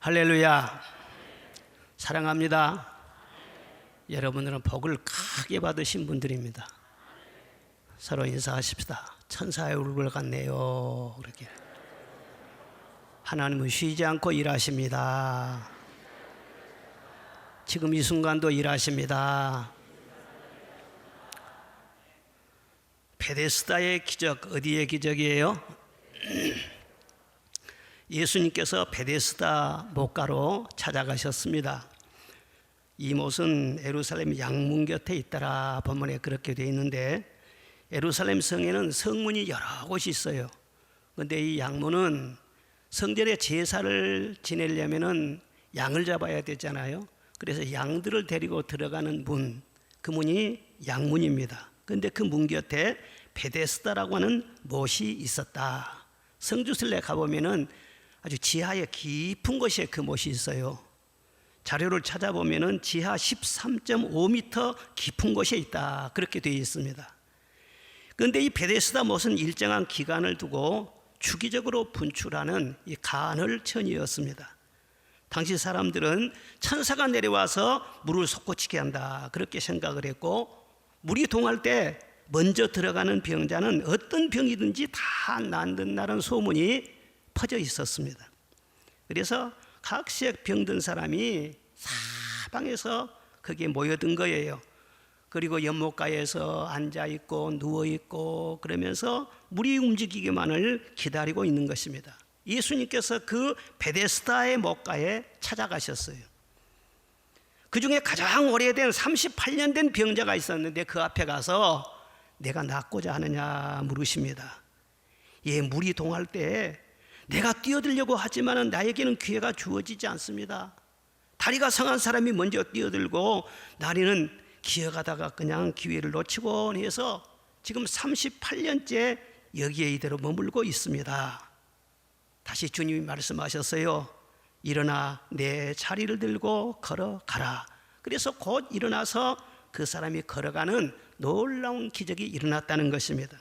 할렐루야. 사랑합니다. 여러분들은 복을 크게 받으신 분들입니다. 서로 인사하십시다. 천사의 얼굴 같네요. 그렇게. 하나님은 쉬지 않고 일하십니다. 지금 이 순간도 일하십니다. 베데스다의 기적, 어디의 기적이에요? 예수님께서 베데스다 못가로 찾아가셨습니다. 이 못은 예루살렘 양문 곁에 있더라. 본문에 그렇게 되어 있는데, 예루살렘 성에는 성문이 여러 곳이 있어요. 그런데 이 양문은 성전에 제사를 지내려면 양을 잡아야 되잖아요. 그래서 양들을 데리고 들어가는 문, 그 문이 양문입니다. 그런데 그 문 곁에 베데스다라고 하는 못이 있었다. 성주순례 가보면은 아주 지하에 깊은 곳에 그 못이 있어요. 자료를 찾아보면은 지하 13.5m 깊은 곳에 있다. 그렇게 되어 있습니다. 그런데 이 베데스다 못은 일정한 기간을 두고 주기적으로 분출하는 이 간헐천이었습니다. 당시 사람들은 천사가 내려와서 물을 솟구치게 한다. 그렇게 생각을 했고, 물이 동할 때 먼저 들어가는 병자는 어떤 병이든지 다 낫는다는 소문이 퍼져 있었습니다. 그래서 각색 병든 사람이 사방에서 거기에 모여든 거예요. 그리고 연못가에서 앉아있고 누워있고 그러면서 물이 움직이기만을 기다리고 있는 것입니다. 예수님께서 그 베데스다의 못가에 찾아가셨어요. 그 중에 가장 오래된 38년 된 병자가 있었는데 그 앞에 가서 내가 낫고자 하느냐 물으십니다. 예, 물이 동할 때 내가 뛰어들려고 하지만 나에게는 기회가 주어지지 않습니다. 다리가 성한 사람이 먼저 뛰어들고 나리는 기어가다가 그냥 기회를 놓치고 해서 지금 38년째 여기에 이대로 머물고 있습니다. 다시 주님이 말씀하셨어요. 일어나 내 자리를 들고 걸어가라. 그래서 곧 일어나서 그 사람이 걸어가는 놀라운 기적이 일어났다는 것입니다.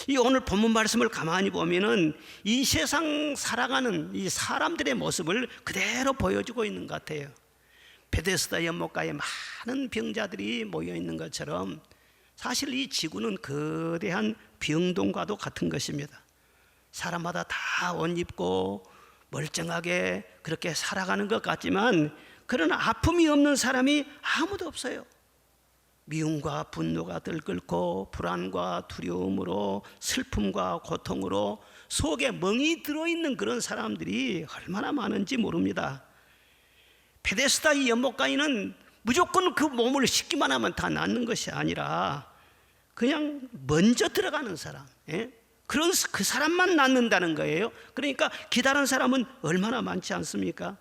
이 오늘 본문 말씀을 가만히 보면은 이 세상 살아가는 이 사람들의 모습을 그대로 보여주고 있는 것 같아요. 베데스다 연못가에 많은 병자들이 모여 있는 것처럼 사실 이 지구는 거대한 병동과도 같은 것입니다. 사람마다 다 옷 입고 멀쩡하게 그렇게 살아가는 것 같지만 그러나 아픔이 없는 사람이 아무도 없어요. 미움과 분노가 들끓고 불안과 두려움으로 슬픔과 고통으로 속에 멍이 들어있는 그런 사람들이 얼마나 많은지 모릅니다. 베데스다 이 연못가에는 무조건 그 몸을 씻기만 하면 다 낫는 것이 아니라 그냥 먼저 들어가는 사람, 그런 그 사람만 낫는다는 거예요. 그러니까 기다리는 사람은 얼마나 많지 않습니까?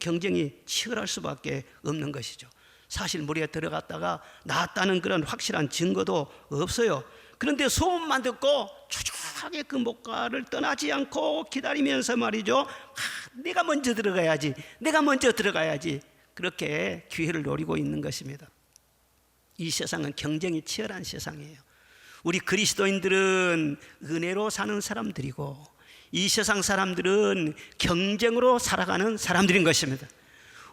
경쟁이 치열할 수밖에 없는 것이죠. 사실 물에 들어갔다가 나았다는 그런 확실한 증거도 없어요. 그런데 소문만 듣고 초조하게 그 못가를 떠나지 않고 기다리면서 말이죠. 내가 먼저 들어가야지, 내가 먼저 들어가야지. 그렇게 기회를 노리고 있는 것입니다. 이 세상은 경쟁이 치열한 세상이에요. 우리 그리스도인들은 은혜로 사는 사람들이고 이 세상 사람들은 경쟁으로 살아가는 사람들인 것입니다.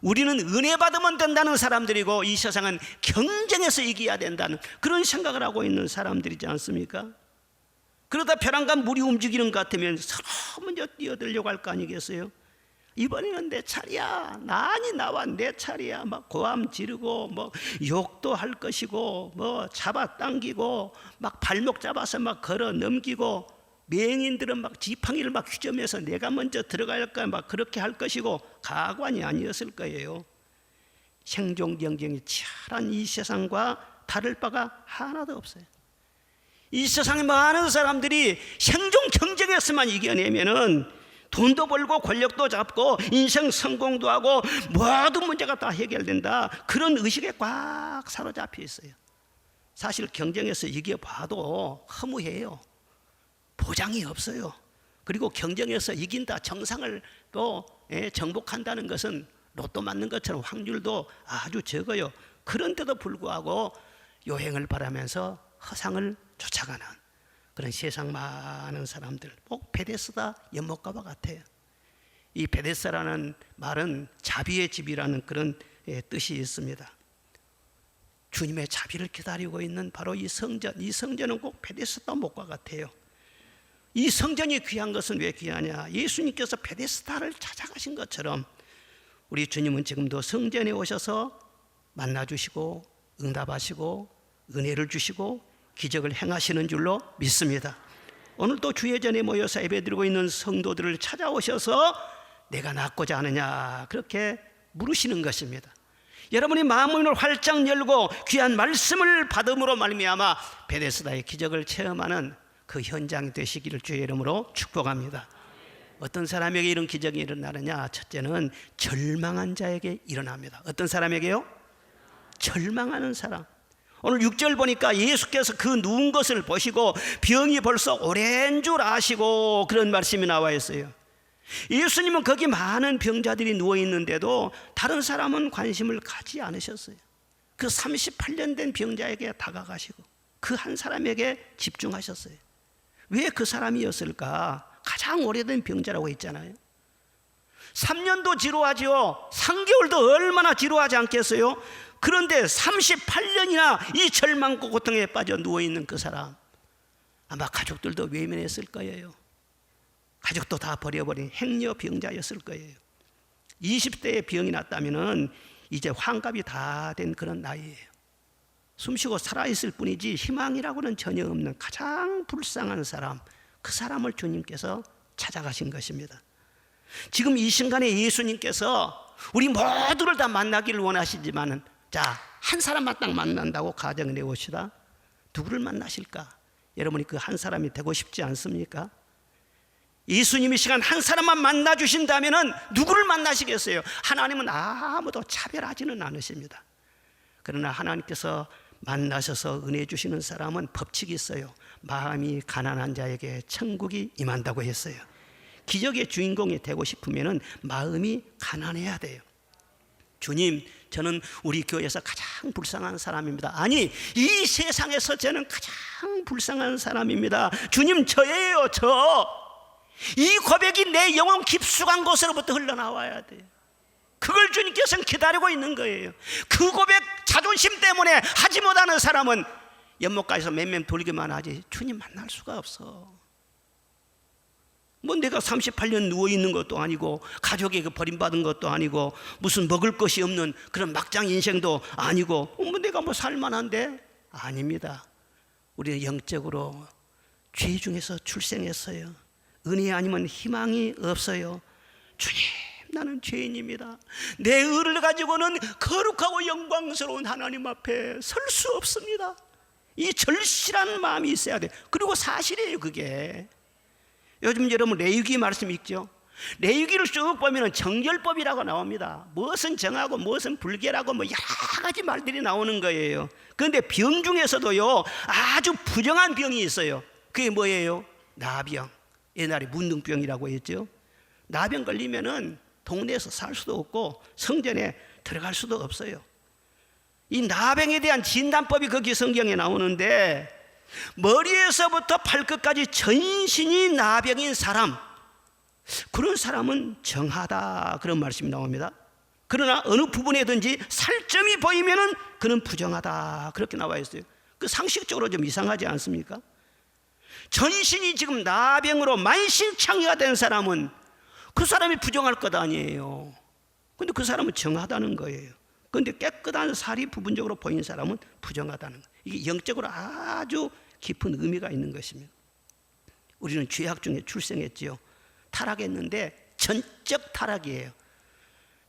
우리는 은혜 받으면 된다는 사람들이고 이 세상은 경쟁해서 이겨야 된다는 그런 생각을 하고 있는 사람들이지 않습니까? 그러다 벼랑간 물이 움직이는 것 같으면 서로 먼저 뛰어들려고 할 거 아니겠어요? 이번에는 내 차례야, 난이 나와 내 차례야, 막 고함 지르고 뭐 욕도 할 것이고 뭐 잡아당기고 막 발목 잡아서 막 걸어 넘기고 맹인들은 막 지팡이를 막 휘저으면서 내가 먼저 들어갈까 막 그렇게 할 것이고 가관이 아니었을 거예요. 생존 경쟁이 치열한 이 세상과 다를 바가 하나도 없어요. 이 세상에 많은 사람들이 생존 경쟁에서만 이겨내면은 돈도 벌고 권력도 잡고 인생 성공도 하고 모든 문제가 다 해결된다. 그런 의식에 꽉 사로잡혀 있어요. 사실 경쟁에서 이겨봐도 허무해요. 보장이 없어요. 그리고 경쟁에서 이긴다, 정상을 또 정복한다는 것은 로또 맞는 것처럼 확률도 아주 적어요. 그런데도 불구하고 요행을 바라면서 허상을 쫓아가는 그런 세상 많은 사람들, 꼭 베데스다 연못가와 같아요. 이 베데스다라는 말은 자비의 집이라는 그런 뜻이 있습니다. 주님의 자비를 기다리고 있는 바로 이 성전, 이 성전은 꼭 베데스다 목과 같아요. 이 성전이 귀한 것은 왜 귀하냐? 예수님께서 베데스다를 찾아가신 것처럼 우리 주님은 지금도 성전에 오셔서 만나주시고 응답하시고 은혜를 주시고 기적을 행하시는 줄로 믿습니다. 오늘도 주예전에 모여서 예배드리고 있는 성도들을 찾아오셔서 내가 낫고자 하느냐 그렇게 물으시는 것입니다. 여러분이 마음을 활짝 열고 귀한 말씀을 받음으로 말미암아 베데스다의 기적을 체험하는 그 현장이 되시기를 주의 이름으로 축복합니다. 어떤 사람에게 이런 기적이 일어나느냐? 첫째는 절망한 자에게 일어납니다. 어떤 사람에게요? 절망하는 사람. 오늘 6절 보니까 예수께서 그 누운 것을 보시고 병이 벌써 오랜 줄 아시고 그런 말씀이 나와 있어요. 예수님은 거기 많은 병자들이 누워 있는데도 다른 사람은 관심을 가지 않으셨어요. 그 38년 된 병자에게 다가가시고 그 한 사람에게 집중하셨어요. 왜 그 사람이었을까? 가장 오래된 병자라고 했잖아요. 3년도 지루하죠. 3개월도 얼마나 지루하지 않겠어요? 그런데 38년이나 이 절망과 고통에 빠져 누워있는 그 사람, 아마 가족들도 외면했을 거예요. 가족도 다 버려버린 행여병자였을 거예요. 20대에 병이 났다면 이제 환갑이 다 된 그런 나이예요. 숨쉬고 살아있을 뿐이지 희망이라고는 전혀 없는 가장 불쌍한 사람, 그 사람을 주님께서 찾아가신 것입니다. 지금 이 순간에 예수님께서 우리 모두를 다 만나기를 원하시지만은, 자, 한 사람만 딱 만난다고 가정을 해봅시다. 누구를 만나실까? 여러분이 그 한 사람이 되고 싶지 않습니까? 예수님이 시간 한 사람만 만나 주신다면은 누구를 만나시겠어요? 하나님은 아무도 차별하지는 않으십니다. 그러나 하나님께서 만나셔서 은혜 주시는 사람은 법칙이 있어요. 마음이 가난한 자에게 천국이 임한다고 했어요. 기적의 주인공이 되고 싶으면은 마음이 가난해야 돼요. 주님, 저는 우리 교회에서 가장 불쌍한 사람입니다. 아니, 이 세상에서 저는 가장 불쌍한 사람입니다. 주님, 저예요, 저. 이 고백이 내 영혼 깊숙한 곳으로부터 흘러나와야 돼요. 그걸 주님께서는 기다리고 있는 거예요. 그 고백, 자존심 때문에 하지 못하는 사람은 연못가에서 맴맴 돌기만 하지 주님 만날 수가 없어. 뭐 내가 38년 누워있는 것도 아니고 가족에게 버림받은 것도 아니고 무슨 먹을 것이 없는 그런 막장 인생도 아니고 뭐 내가 뭐 살만한데? 아닙니다. 우리는 영적으로 죄 중에서 출생했어요. 은혜 아니면 희망이 없어요. 주님, 나는 죄인입니다. 내 의를 가지고는 거룩하고 영광스러운 하나님 앞에 설 수 없습니다. 이 절실한 마음이 있어야 돼. 그리고 사실이에요, 그게. 요즘 여러분 레위기 말씀 읽죠? 레위기를 쭉 보면 정결법이라고 나옵니다. 무엇은 정하고 무엇은 불결하고 뭐 여러 가지 말들이 나오는 거예요. 그런데 병 중에서도요, 아주 부정한 병이 있어요. 그게 뭐예요? 나병. 옛날에 문둥병이라고 했죠. 나병 걸리면은 동네에서 살 수도 없고 성전에 들어갈 수도 없어요. 이 나병에 대한 진단법이 거기 성경에 나오는데, 머리에서부터 발끝까지 전신이 나병인 사람, 그런 사람은 정하다, 그런 말씀이 나옵니다. 그러나 어느 부분에든지 살점이 보이면은 그는 부정하다, 그렇게 나와 있어요. 그 상식적으로 좀 이상하지 않습니까? 전신이 지금 나병으로 만신창이가 된 사람은 그 사람이 부정할 것 아니에요. 근데 그 사람은 정하다는 거예요. 그런데 깨끗한 살이 부분적으로 보인 사람은 부정하다는 거예요. 이게 영적으로 아주 깊은 의미가 있는 것입니다. 우리는 죄악 중에 출생했지요. 타락했는데 전적 타락이에요.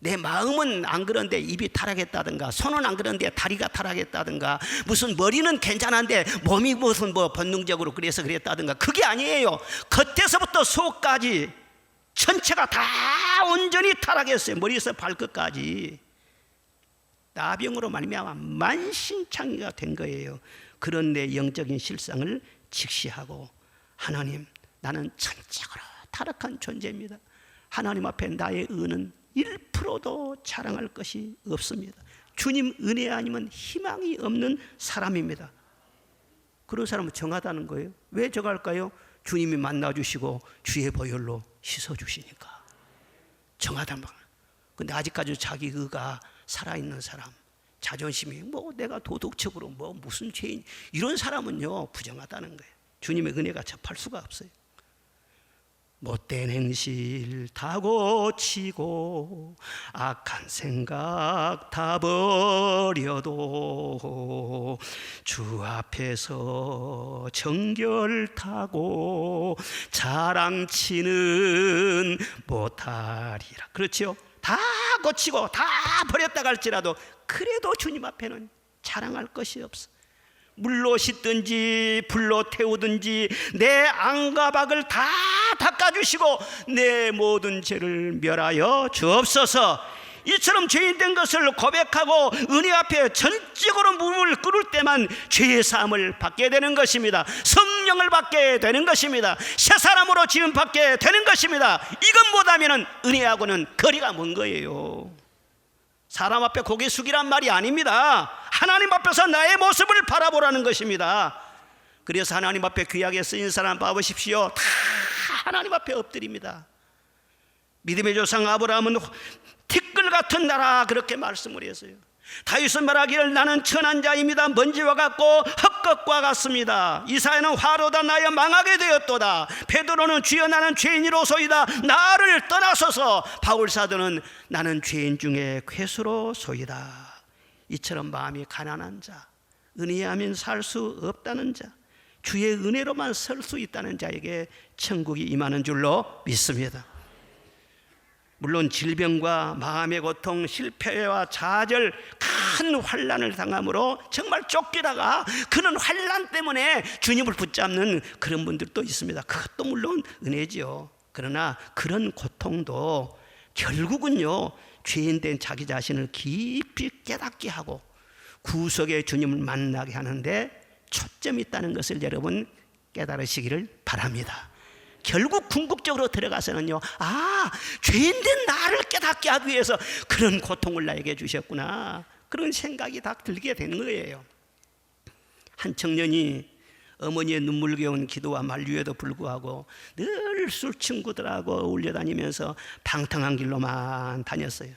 내 마음은 안 그런데 입이 타락했다든가, 손은 안 그런데 다리가 타락했다든가, 무슨 머리는 괜찮은데 몸이 무슨 뭐 본능적으로 그래서 그랬다든가, 그게 아니에요. 겉에서부터 속까지 전체가 다 온전히 타락했어요. 머리에서 발끝까지. 나병으로 말미암아 만신창이가 된 거예요. 그런 내 영적인 실상을 직시하고, 하나님, 나는 전적으로 타락한 존재입니다. 하나님 앞에 나의 의는 1%도 자랑할 것이 없습니다. 주님 은혜 아니면 희망이 없는 사람입니다. 그런 사람은 정하다는 거예요. 왜 정할까요? 주님이 만나주시고 주의 보혈로 씻어주시니까. 정하단 말. 근데 아직까지 자기 의가 살아있는 사람, 자존심이 뭐 내가 도덕적으로 뭐 무슨 죄인, 이런 사람은요 부정하다는 거예요. 주님의 은혜가 접할 수가 없어요. 못된 행실 다 고치고 악한 생각 다 버려도 주 앞에서 정결타고 자랑치는 못하리라. 그렇죠? 다 고치고 다 버렸다 할지라도 그래도 주님 앞에는 자랑할 것이 없어. 물로 씻든지 불로 태우든지 내 안가박을 다 닦아주시고 내 모든 죄를 멸하여 주옵소서. 이처럼 죄인된 것을 고백하고 은혜 앞에 전적으로 무릎을 꿇을 때만 죄의 사함을 받게 되는 것입니다. 성령을 받게 되는 것입니다. 새 사람으로 지음 받게 되는 것입니다. 이것 못하면 은혜하고는 거리가 먼 거예요. 사람 앞에 고개 숙이란 말이 아닙니다. 하나님 앞에서 나의 모습을 바라보라는 것입니다. 그래서 하나님 앞에 귀하게 쓰인 사람 봐보십시오. 다 하나님 앞에 엎드립니다. 믿음의 조상 아브라함은 티끌 같은 나라, 그렇게 말씀을 했어요. 다윗은 말하기를 나는 천한 자입니다. 먼지와 같고 헛것과 같습니다. 이사야는 화로다 나여 망하게 되었도다. 베드로는 주여 나는 죄인이로소이다. 나를 떠나소서. 바울 사도는 나는 죄인 중에 괴수로소이다. 이처럼 마음이 가난한 자, 은혜하면 살 수 없다는 자, 주의 은혜로만 설 수 있다는 자에게 천국이 임하는 줄로 믿습니다. 물론 질병과 마음의 고통, 실패와 좌절, 큰 환난을 당함으로 정말 쫓기다가 그런 환난 때문에 주님을 붙잡는 그런 분들도 있습니다. 그것도 물론 은혜지요. 그러나 그런 고통도 결국은요 죄인된 자기 자신을 깊이 깨닫게 하고 구속의 주님을 만나게 하는데 초점이 있다는 것을 여러분 깨달으시기를 바랍니다. 결국 궁극적으로 들어가서는요, 죄인된 나를 깨닫게 하기 위해서 그런 고통을 나에게 주셨구나, 그런 생각이 다 들게 되는 거예요. 한 청년이 어머니의 눈물겨운 기도와 만류에도 불구하고 늘 술 친구들하고 어울려 다니면서 방탕한 길로만 다녔어요.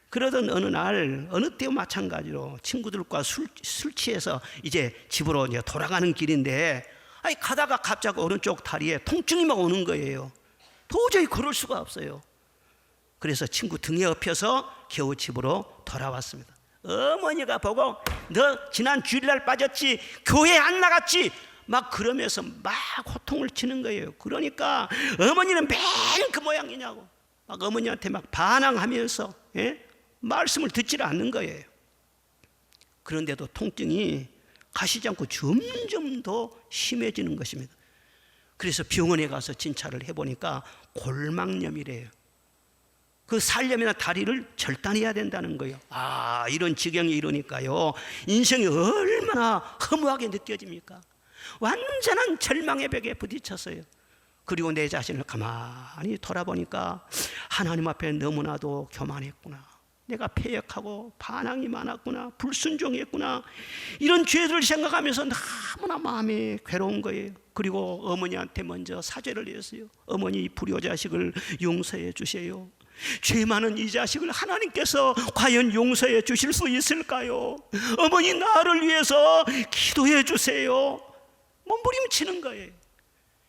그러던 어느 날, 어느 때와 마찬가지로 친구들과 술 취해서 이제 집으로 이제 돌아가는 길인데, 가다가 갑자기 오른쪽 다리에 통증이 막 오는 거예요. 도저히 걸을 수가 없어요. 그래서 친구 등에 업혀서 겨우 집으로 돌아왔습니다. 어머니가 보고 너 지난 주일날 빠졌지, 교회 안 나갔지, 막 그러면서 막 호통을 치는 거예요. 그러니까 어머니는 맨 그 모양이냐고 막 어머니한테 막 반항하면서 말씀을 듣지를 않는 거예요. 그런데도 통증이 가시지 않고 점점 더 심해지는 것입니다. 그래서 병원에 가서 진찰을 해보니까 골막염이래요. 그 살려면 다리를 절단해야 된다는 거예요. 이런 지경이 이러니까요, 인생이 얼마나 허무하게 느껴집니까? 완전한 절망의 벽에 부딪혔어요. 그리고 내 자신을 가만히 돌아보니까 하나님 앞에 너무나도 교만했구나, 내가 패역하고 반항이 많았구나, 불순종했구나, 이런 죄를 생각하면서 너무나 마음이 괴로운 거예요. 그리고 어머니한테 먼저 사죄를 했어요. 어머니, 불효자식을 용서해 주세요. 죄 많은 이 자식을 하나님께서 과연 용서해 주실 수 있을까요? 어머니, 나를 위해서 기도해 주세요. 몸부림치는 거예요.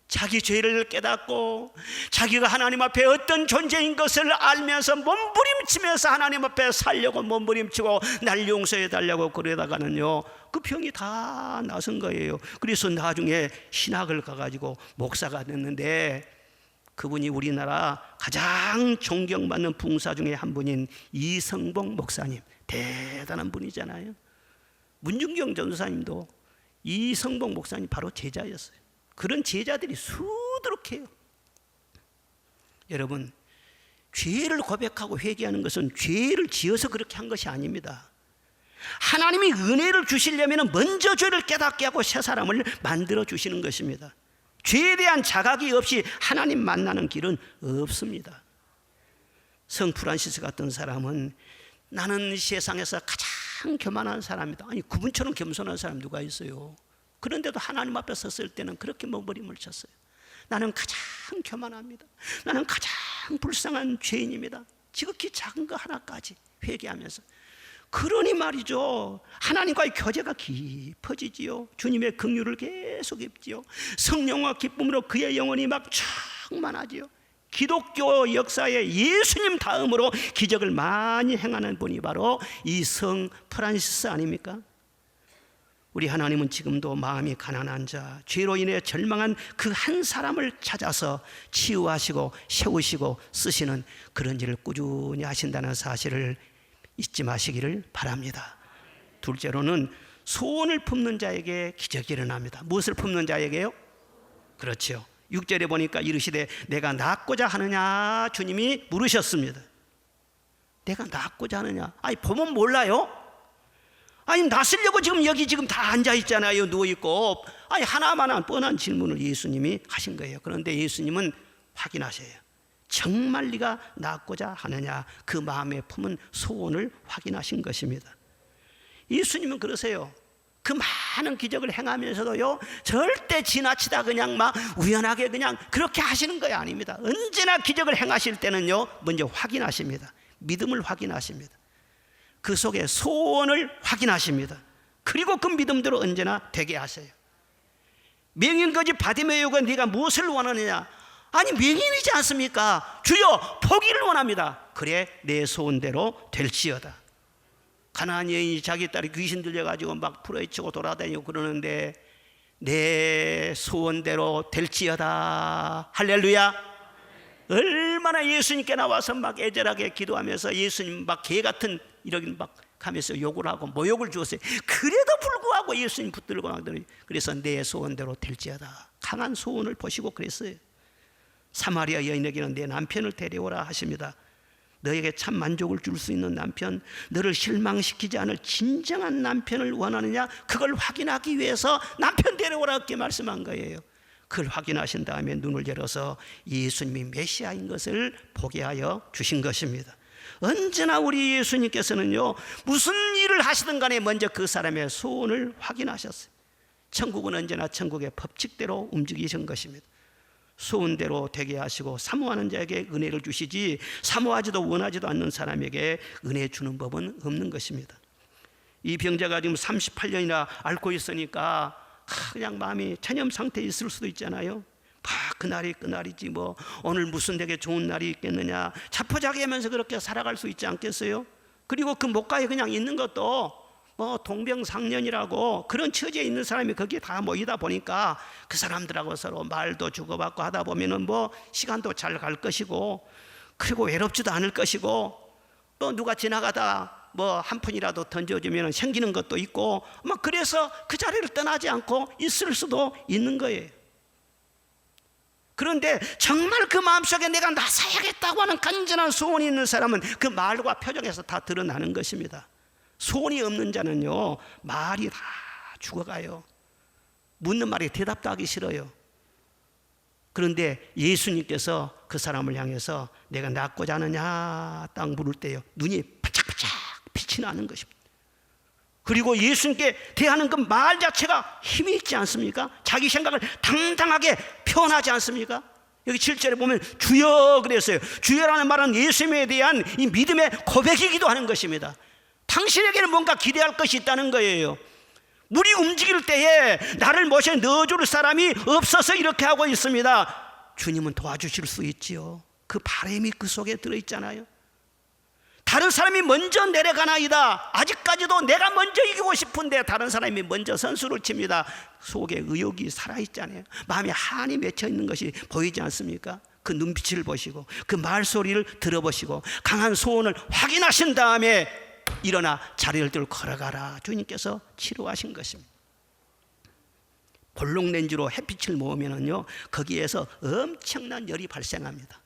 자기 죄를 깨닫고 자기가 하나님 앞에 어떤 존재인 것을 알면서 몸부림치면서 하나님 앞에 살려고 몸부림치고 날 용서해 달라고 그러다가는요, 그 병이 다 나선 거예요. 그래서 나중에 신학을 가가지고 목사가 됐는데, 그분이 우리나라 가장 존경받는 붕사 중에 한 분인 이성봉 목사님, 대단한 분이잖아요. 문중경 전도사님도 이성봉 목사님 바로 제자였어요. 그런 제자들이 수두룩해요. 여러분, 죄를 고백하고 회개하는 것은 죄를 지어서 그렇게 한 것이 아닙니다. 하나님이 은혜를 주시려면 먼저 죄를 깨닫게 하고 새 사람을 만들어 주시는 것입니다. 죄에 대한 자각이 없이 하나님 만나는 길은 없습니다. 성 프란시스 같은 사람은 나는 세상에서 가장 교만한 사람이다. 아니, 그분처럼 겸손한 사람 누가 있어요? 그런데도 하나님 앞에 섰을 때는 그렇게 몸부림을 쳤어요. 나는 가장 교만합니다. 나는 가장 불쌍한 죄인입니다. 지극히 작은 거 하나까지 회개하면서. 그러니 말이죠, 하나님과의 교제가 깊어지지요. 주님의 긍휼을 계속 입지요. 성령과 기쁨으로 그의 영혼이 막 충만하지요. 기독교 역사에 예수님 다음으로 기적을 많이 행하는 분이 바로 이 성 프란시스 아닙니까? 우리 하나님은 지금도 마음이 가난한 자, 죄로 인해 절망한 그 한 사람을 찾아서 치유하시고 세우시고 쓰시는 그런 일을 꾸준히 하신다는 사실을 잊지 마시기를 바랍니다. 둘째로는 소원을 품는 자에게 기적이 일어납니다. 무엇을 품는 자에게요? 그렇죠. 6절에 보니까 이르시되 내가 낫고자 하느냐 주님이 물으셨습니다. 내가 낫고자 하느냐? 아니 보면 몰라요? 아니 낫으려고 지금 여기 지금 다 앉아 있잖아요. 누워 있고. 아니 하나만한 뻔한 질문을 예수님이 하신 거예요. 그런데 예수님은 확인하셔요. 정말 네가 낫고자 하느냐? 그 마음에 품은 소원을 확인하신 것입니다. 예수님은 그러세요. 그 많은 기적을 행하면서도요, 절대 지나치다 그냥 막 우연하게 그냥 그렇게 하시는 거 아닙니다. 언제나 기적을 행하실 때는요, 먼저 확인하십니다. 믿음을 확인하십니다. 그 속에 소원을 확인하십니다. 그리고 그 믿음대로 언제나 되게 하세요. 명인거지 바디메오가 네가 무엇을 원하느냐? 아니 명인이지 않습니까? 주여 포기를 원합니다. 그래 내 소원대로 될지어다. 가나안 여인이 자기 딸이 귀신 들려가지고 막 풀어헤치고 돌아다니고 그러는데 내 소원대로 될지어다. 할렐루야. 얼마나 예수님께 나와서 막 애절하게 기도하면서 예수님 막 개같은 이러긴 막 하면서 욕을 하고 모욕을 주었어요. 그래도 불구하고 예수님 붙들고 나더니 그래서 내 소원대로 될지어다. 강한 소원을 보시고 그랬어요. 사마리아 여인에게는 내 남편을 데려오라 하십니다. 너에게 참 만족을 줄 수 있는 남편, 너를 실망시키지 않을 진정한 남편을 원하느냐? 그걸 확인하기 위해서 남편 데려오라 이렇게 말씀한 거예요. 그걸 확인하신 다음에 눈을 열어서 예수님이 메시아인 것을 보게 하여 주신 것입니다. 언제나 우리 예수님께서는요, 무슨 일을 하시든 간에 먼저 그 사람의 소원을 확인하셨어요. 천국은 언제나 천국의 법칙대로 움직이신 것입니다. 소원대로 되게 하시고 사모하는 자에게 은혜를 주시지 사모하지도 원하지도 않는 사람에게 은혜 주는 법은 없는 것입니다. 이 병자가 지금 38년이나 앓고 있으니까 그냥 마음이 체념 상태에 있을 수도 있잖아요. 그날이 그날이지 뭐 오늘 무슨 되게 좋은 날이 있겠느냐, 자포자기하면서 그렇게 살아갈 수 있지 않겠어요? 그리고 그 목가에 그냥 있는 것도 뭐 동병상련이라고 그런 처지에 있는 사람이 거기에 다 모이다 보니까 그 사람들하고 서로 말도 주고받고 하다 보면은 뭐 시간도 잘 갈 것이고, 그리고 외롭지도 않을 것이고, 또 누가 지나가다 뭐 한 푼이라도 던져주면 생기는 것도 있고, 막 그래서 그 자리를 떠나지 않고 있을 수도 있는 거예요. 그런데 정말 그 마음속에 내가 나서야겠다고 하는 간절한 소원이 있는 사람은 그 말과 표정에서 다 드러나는 것입니다. 소원이 없는 자는요, 말이 다 죽어가요. 묻는 말에 대답도 하기 싫어요. 그런데 예수님께서 그 사람을 향해서 내가 낫고자 하느냐 딱 물을 때요, 눈이 바짝바짝 빛이 나는 것입니다. 그리고 예수님께 대하는 그 말 자체가 힘이 있지 않습니까? 자기 생각을 당당하게 표현하지 않습니까? 여기 7절에 보면 주여 그랬어요. 주여라는 말은 예수님에 대한 이 믿음의 고백이기도 하는 것입니다. 당신에게는 뭔가 기대할 것이 있다는 거예요. 물이 움직일 때에 나를 모셔 넣어줄 사람이 없어서 이렇게 하고 있습니다. 주님은 도와주실 수 있지요. 그 바람이 그 속에 들어있잖아요. 다른 사람이 먼저 내려가나이다. 아직까지도 내가 먼저 이기고 싶은데 다른 사람이 먼저 선수를 칩니다. 속에 의욕이 살아있잖아요. 마음에 한이 맺혀 있는 것이 보이지 않습니까? 그 눈빛을 보시고 그 말소리를 들어보시고 강한 소원을 확인하신 다음에 일어나 자리를 들고 걸어가라. 주님께서 치료하신 것입니다. 볼록렌즈로 햇빛을 모으면요, 거기에서 엄청난 열이 발생합니다.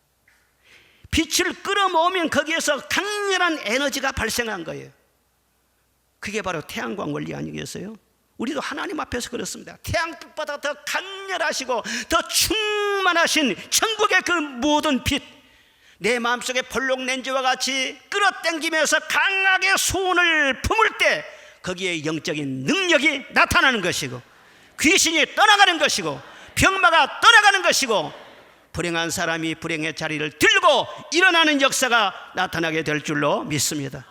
빛을 끌어모으면 거기에서 강렬한 에너지가 발생한 거예요. 그게 바로 태양광 원리 아니겠어요? 우리도 하나님 앞에서 그렇습니다. 태양빛보다 더 강렬하시고 더 충만하신 천국의 그 모든 빛, 내 마음속에 볼록렌즈와 같이 끌어당기면서 강하게 소원을 품을 때 거기에 영적인 능력이 나타나는 것이고, 귀신이 떠나가는 것이고, 병마가 떠나가는 것이고, 불행한 사람이 불행의 자리를 들고 일어나는 역사가 나타나게 될 줄로 믿습니다.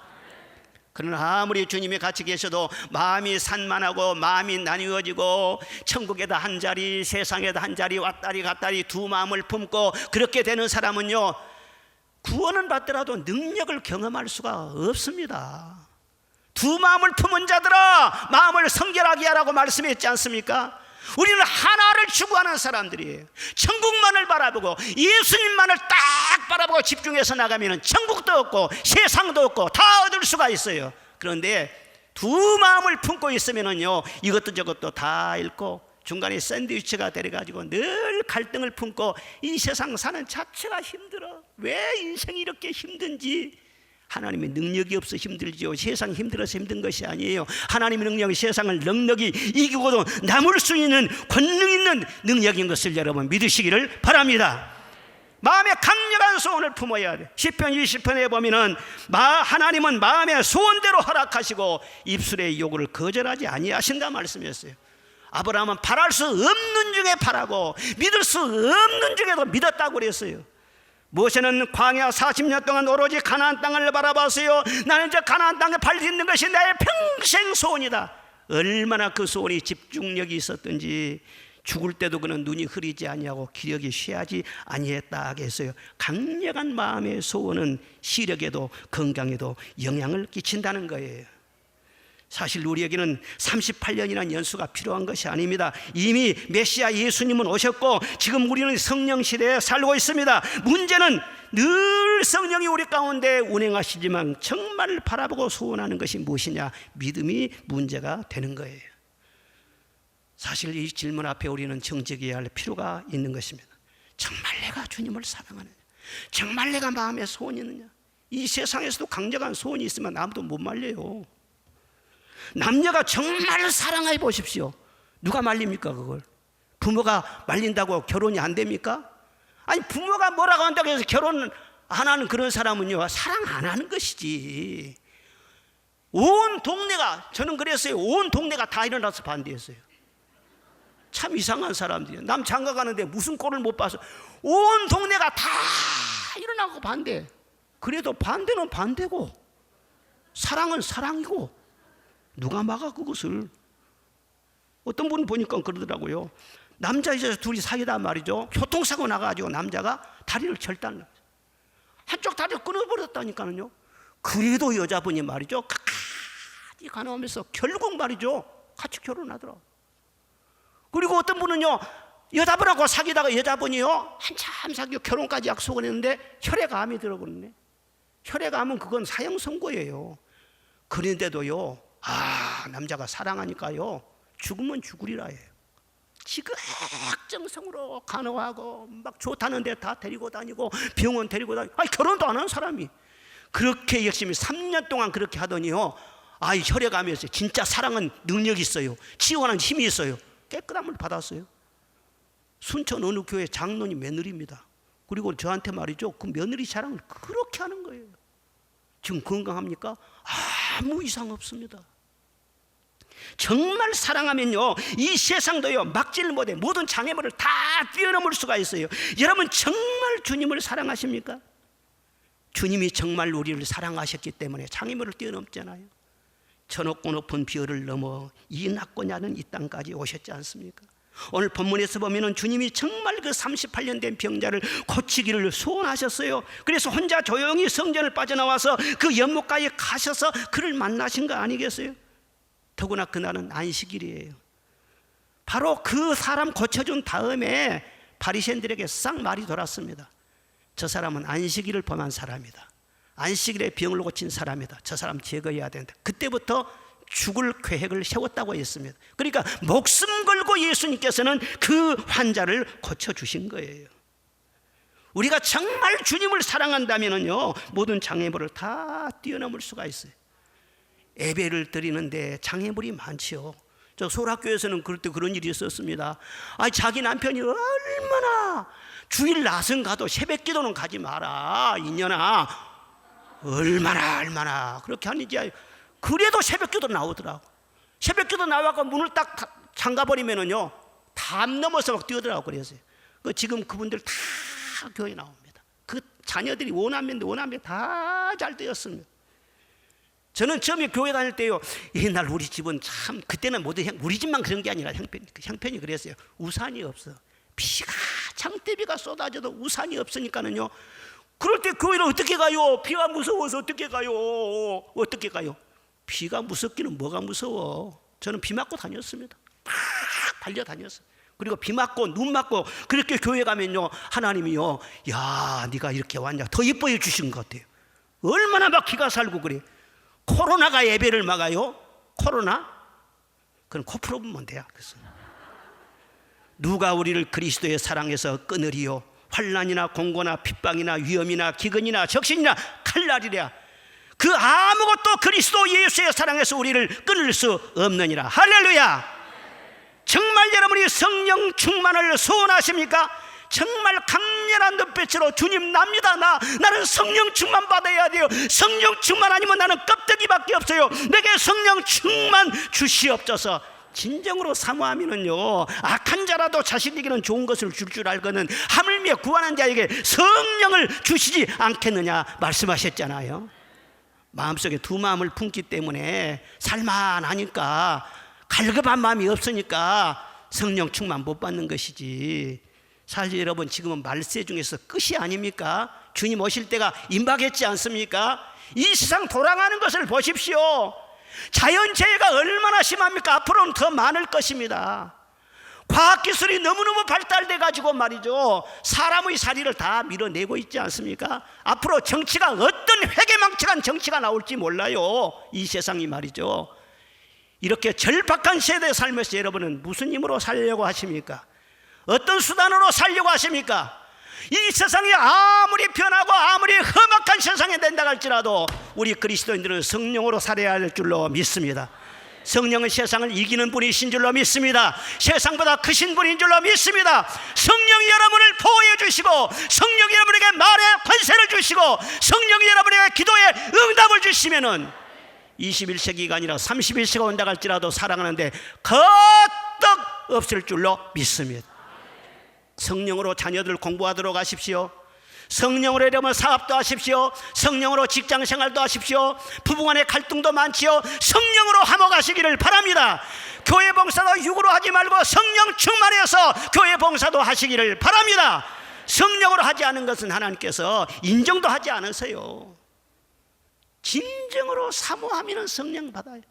그러나 아무리 주님이 같이 계셔도 마음이 산만하고 마음이 나뉘어지고 천국에다 한 자리 세상에다 한 자리 왔다리 갔다리 두 마음을 품고 그렇게 되는 사람은요, 구원은 받더라도 능력을 경험할 수가 없습니다. 두 마음을 품은 자들아 마음을 성결하게 하라고 말씀했지 않습니까? 우리는 하나를 추구하는 사람들이에요. 천국만을 바라보고 예수님만을 딱 바라보고 집중해서 나가면 천국도 없고 세상도 없고 다 얻을 수가 있어요. 그런데 두 마음을 품고 있으면요, 이것도 저것도 다 잃고 중간에 샌드위치가 돼가지고 늘 갈등을 품고 이 세상 사는 자체가 힘들어. 왜 인생이 이렇게 힘든지. 하나님의 능력이 없어 힘들지요. 세상 힘들어서 힘든 것이 아니에요. 하나님의 능력이 세상을 넉넉히 이기고도 남을 수 있는 권능 있는 능력인 것을 여러분 믿으시기를 바랍니다. 마음에 강력한 소원을 품어야 돼. 시편 20편에 보면은 하나님은 마음의 소원대로 허락하시고 입술의 요구를 거절하지 아니하신다 말씀이었어요. 아브라함은 바랄 수 없는 중에 바라고 믿을 수 없는 중에도 믿었다고 그랬어요. 모세는 광야 40년 동안 오로지 가나안 땅을 바라봤어요. 나는 저 가나안 땅에 발 딛는 것이 나의 평생 소원이다. 얼마나 그 소원이 집중력이 있었던지 죽을 때도 그는 눈이 흐리지 아니하고 기력이 쉬하지 아니했다 했어요. 강력한 마음의 소원은 시력에도 건강에도 영향을 끼친다는 거예요. 사실 우리에게는 38년이라는 연수가 필요한 것이 아닙니다. 이미 메시아 예수님은 오셨고 지금 우리는 성령 시대에 살고 있습니다. 문제는 늘 성령이 우리 가운데 운행하시지만 정말 바라보고 소원하는 것이 무엇이냐, 믿음이 문제가 되는 거예요. 사실 이 질문 앞에 우리는 정직해야 할 필요가 있는 것입니다. 정말 내가 주님을 사랑하느냐, 정말 내가 마음에 소원이 있느냐. 이 세상에서도 강력한 소원이 있으면 아무도 못 말려요. 남녀가 정말 사랑해 보십시오. 누가 말립니까 그걸? 부모가 말린다고 결혼이 안 됩니까? 아니 부모가 뭐라고 한다고 해서 결혼 안 하는 그런 사람은요, 사랑 안 하는 것이지. 온 동네가, 저는 그랬어요. 온 동네가 다 일어나서 반대했어요. 참 이상한 사람들이에요. 남 장가 가는데 무슨 꼴을 못 봐서 온 동네가 다 일어나고 반대. 그래도 반대는 반대고 사랑은 사랑이고 누가 막아 그것을. 어떤 분 보니까 그러더라고요. 남자 여자 둘이 사귀다 말이죠, 교통사고 나가지고 남자가 다리를 절단을, 한쪽 다리를 끊어버렸다니까요. 그래도 여자분이 말이죠 끝까지 간호하면서 결국 말이죠 같이 결혼하더라고요. 그리고 어떤 분은요, 여자분하고 사귀다가 여자분이요 한참 사귀고 결혼까지 약속을 했는데 혈액암이 들어버렸네. 혈액암은 그건 사형 선고예요. 그런데도요, 남자가 사랑하니까요 죽으면 죽으리라 해요. 지극정성으로 간호하고 막 좋다는 데 다 데리고 다니고 병원 데리고 다니고, 결혼도 안 한 사람이 그렇게 열심히 3년 동안 그렇게 하더니요, 혈액암이었어요. 진짜 사랑은 능력이 있어요. 치유하는 힘이 있어요. 깨끗함을 받았어요. 순천 어느 교회 장로님 며느리입니다. 그리고 저한테 말이죠, 그 며느리 자랑을 그렇게 하는 거예요. 지금 건강합니까? 아무 이상 없습니다. 정말 사랑하면요, 이 세상도요 막지를 못해 모든 장애물을 다 뛰어넘을 수가 있어요. 여러분 정말 주님을 사랑하십니까? 주님이 정말 우리를 사랑하셨기 때문에 장애물을 뛰어넘잖아요. 저 높고 높은 비어를 넘어 이 낮고 얕은 이 땅까지 오셨지 않습니까? 오늘 본문에서 보면은 주님이 정말 그 38년 된 병자를 고치기를 소원하셨어요. 그래서 혼자 조용히 성전을 빠져나와서 그 연못가에 가셔서 그를 만나신 거 아니겠어요? 더구나 그날은 안식일이에요. 바로 그 사람 고쳐준 다음에 바리새인들에게 싹 말이 돌았습니다. 저 사람은 안식일을 범한 사람이다. 안식일에 병을 고친 사람이다. 저 사람 제거해야 된다. 그때부터 죽을 계획을 세웠다고 했습니다. 그러니까 목숨 걸고 예수님께서는 그 환자를 고쳐주신 거예요. 우리가 정말 주님을 사랑한다면요 모든 장애물을 다 뛰어넘을 수가 있어요. 예배를 드리는데 장애물이 많지요. 저 소락교에서는 그럴 때 그런 일이 있었습니다. 자기 남편이 얼마나 주일 낮은 가도 새벽 기도는 가지 마라 이년아, 얼마나 그렇게 하는지. 그래도 새벽 기도 나오더라고. 새벽 기도 나와서 문을 딱 잠가버리면은요 담 넘어서 막 뛰어들어가고 그랬어요. 지금 그분들 다 교회 나옵니다. 그 자녀들이 원하면 다 잘 되었습니다. 저는 처음에 교회 다닐 때요, 옛날 우리 집은 참, 그때는 모두 우리 집만 그런 게 아니라 형편이 그랬어요. 우산이 없어. 비가, 장대비가 쏟아져도 우산이 없으니까는요, 그럴 때 교회를 어떻게 가요? 비가 무서워서 어떻게 가요? 어떻게 가요? 비가 무섭기는 뭐가 무서워. 저는 비 맞고 다녔습니다. 막 달려다녔어요. 그리고 비 맞고 눈 맞고 그렇게 교회 가면요, 하나님이요, 야, 네가 이렇게 왔냐, 더 예뻐해 주신 것 같아요. 얼마나 막 기가 살고 그래. 코로나가 예배를 막아요? 코로나? 그럼 코 풀어보면 돼요. 그래서 누가 우리를 그리스도의 사랑에서 끊으리요? 환난이나 공고나 핍박이나 위험이나 기근이나 적신이나 칼날이랴. 그 아무것도 그리스도 예수의 사랑에서 우리를 끊을 수 없느니라. 할렐루야. 정말 여러분이 성령 충만을 소원하십니까? 정말 강렬한 눈빛으로 주님, 납니다. 나는 성령 충만 받아야 돼요. 성령 충만 아니면 나는 껍데기밖에 없어요. 내게 성령 충만 주시옵소서. 진정으로 사모하면은요, 악한 자라도 자신에게는 좋은 것을 줄 알거든 하물며 구하는 자에게 성령을 주시지 않겠느냐 말씀하셨잖아요. 마음속에 두 마음을 품기 때문에 살만하니까, 갈급한 마음이 없으니까 성령 충만 못 받는 것이지. 사실 여러분, 지금은 말세 중에서 끝이 아닙니까? 주님 오실 때가 임박했지 않습니까? 이 세상 돌아가는 것을 보십시오. 자연재해가 얼마나 심합니까? 앞으로는 더 많을 것입니다. 과학기술이 너무너무 발달돼 가지고 말이죠, 사람의 사리를 다 밀어내고 있지 않습니까? 앞으로 정치가 어떤 회개망측한 정치가 나올지 몰라요. 이 세상이 말이죠. 이렇게 절박한 세대에 살면서 여러분은 무슨 힘으로 살려고 하십니까? 어떤 수단으로 살려고 하십니까? 이 세상이 아무리 변하고 아무리 험악한 세상이 된다 할지라도 우리 그리스도인들은 성령으로 살아야 할 줄로 믿습니다. 성령은 세상을 이기는 분이신 줄로 믿습니다. 세상보다 크신 분인 줄로 믿습니다. 성령이 여러분을 보호해 주시고, 성령이 여러분에게 말의 권세를 주시고, 성령이 여러분에게 기도에 응답을 주시면은 21세기가 아니라 31세기가 온다 할지라도 살아가는데 거떡 없을 줄로 믿습니다. 성령으로 자녀들 공부하도록 하십시오. 성령으로 여러분 사업도 하십시오. 성령으로 직장생활도 하십시오. 부부간의 갈등도 많지요. 성령으로 화목하시기를 바랍니다. 교회 봉사도 육으로 하지 말고 성령 충만해서 교회 봉사도 하시기를 바랍니다. 성령으로 하지 않은 것은 하나님께서 인정도 하지 않으세요. 진정으로 사모하면 성령 받아요.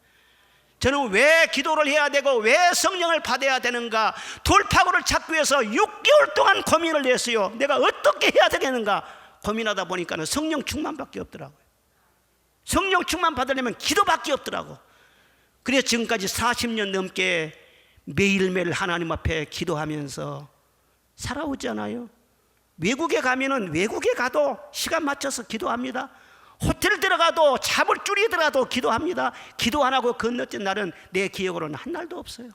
저는 왜 기도를 해야 되고 왜 성령을 받아야 되는가, 돌파구를 찾기 위해서 6개월 동안 고민을 했어요. 내가 어떻게 해야 되겠는가 고민하다 보니까 성령 충만밖에 없더라고요. 성령 충만 받으려면 기도밖에 없더라고. 그래서 지금까지 40년 넘게 매일매일 하나님 앞에 기도하면서 살아오잖아요. 외국에 가면은 외국에 가도 시간 맞춰서 기도합니다. 호텔 들어가도 잠을 줄이더라도 기도합니다. 기도 안 하고 건너뛴 날은 내 기억으로는 한 날도 없어요.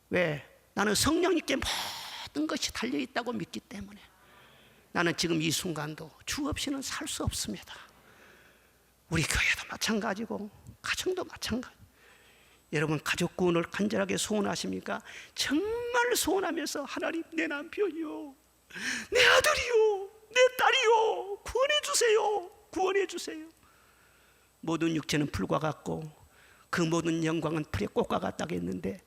왜? 나는 성령님께 모든 것이 달려있다고 믿기 때문에. 나는 지금 이 순간도 주 없이는 살 수 없습니다. 우리 교회도 마찬가지고 가정도 마찬가지. 여러분 가족 구원을 간절하게 소원하십니까? 정말 소원하면서 하나님, 내 남편이요, 내 아들이요, 내 딸이요, 구원해 주세요. 구원해 주세요. 모든 육체는 풀과 같고 그 모든 영광은 풀의 꽃과 같다고 했는데,